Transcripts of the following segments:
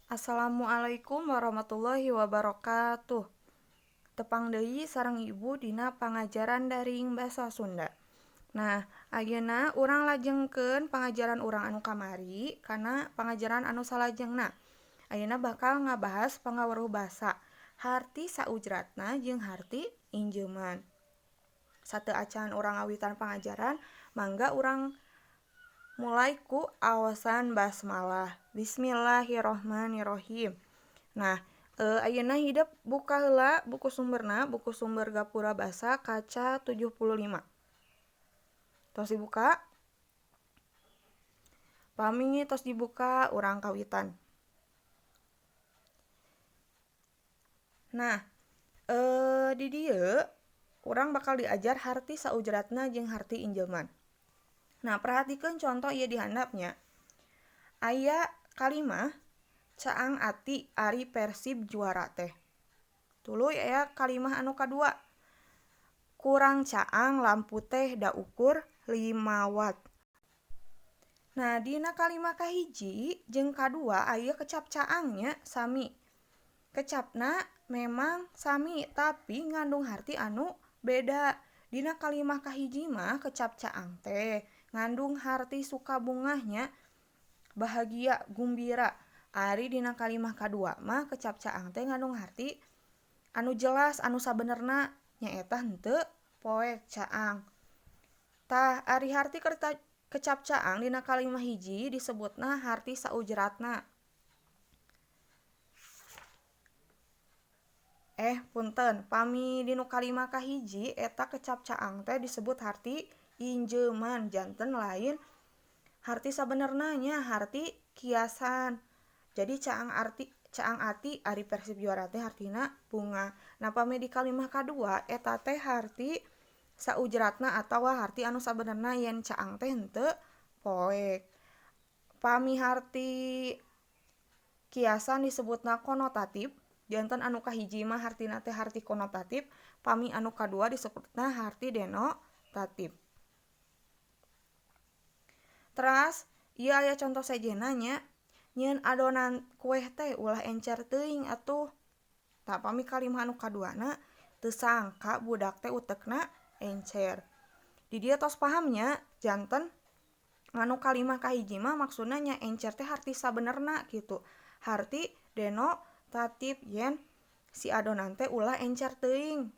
Assalamualaikum warahmatullahi wabarakatuh. Tepang deui sareng ibu dina pangajaran daring basa Sunda. Nah, ayeuna urang lajengkeun pangajaran urang anu kamari kana pangajaran anu salajengna. Ayeuna bakal ngabahas pangaweruh basa, harti saujratna jeung harti injeuman. Sateu acan urang ngawitan pangajaran, mangga urang mulai ku awasan basmalah. Bismillahirrohmanirrohim. Nah, ayeuna hideuk buka heula buku sumberna, buku sumber Gapura Basa kaca 75. Tos dibuka. Pami tos dibuka urang kawitan. Nah, di dieu urang bakal diajar harti saujratna jeung harti injeuman. Nah, perhatikeun contoh ieu di handapnya. Aya kalimah caang ati ari Persib juara teh. Tuluy aya kalimah anu kadua. Kurang caang lampu teh da ukur 5 watt. Nah, dina kalimah kahiji jeung kadua aya kecap caangnya sami. Kecapna memang sami tapi ngandung harti anu beda. Dina kalimah kahiji mah kecap caang teh ngandung harti sukabungahnya bahagia gumbira. Ari dina kalimah kadua mah kecap caang teh ngandung harti anu jelas anu sabenerna nyaeta henteu poek caang. Tah ari harti kecap caang dina kalimah hiji disebutna harti saujratna. Punten, pami dinu kalimah kahiji eta kecap caang teh disebut harti injeuman janten lain harti sabenerna nya harti kiasan. Jadi caang ati ari Persib juara teh hartina bunga. Nah, pami di kalimah kadua eta teh harti saujratna atawa harti anu sabenerna yen caang teh henteu poek. Pami harti kiasan disebutna konotatif. Janten anu kahiji mah hartina teh harti konotatif, pami anu kadua disebutna harti denotatif. Teras, ieu aya contoh sejenna nya. Nyieun adonan kueh teh ulah encer teuing atuh. Tah pami kalimah anu kaduana teu sangka budak teh utekna encer. Di dieu tos paham nya janten anu kalimah kahiji mah maksudna nya encer teh harti sabenerna kitu. Harti denotatif yen si adonan teh ulah encer teuing.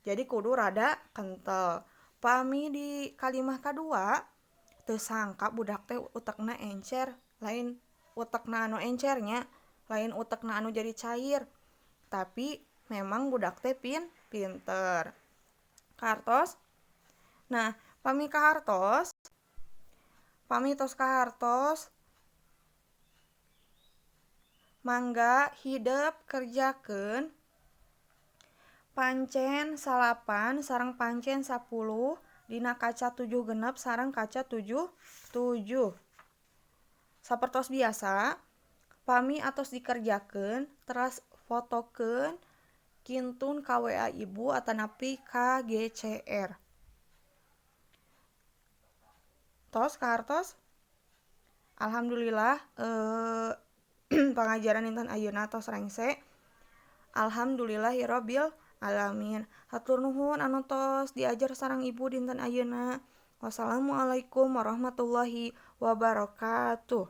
Jadi kudu rada kentel. Pami di kalimah kadua teu sangka budak teh utekna encer, lain utekna anu encernya, lain utekna anu jadi cair. Tapi memang budak teh pinter. Kahartos. Nah, pami kahartos, pami tos kahartos, mangga hidep kerjakeun pancen 8 sareng pancen 10 dina kaca 76 sareng kaca 77. Sapertos biasa, pami atos dikerjakeun teras fotokeun kintun ka WA ibu atanapi ka GCR. Tos kahartos. Alhamdulillah pangajaran dinten ayeuna tos rengse. Alhamdulillahirabbil alamin. Hatur nuhun anu tos diajar sareng ibu dinten ayeuna. Wassalamualaikum warahmatullahi wabarakatuh.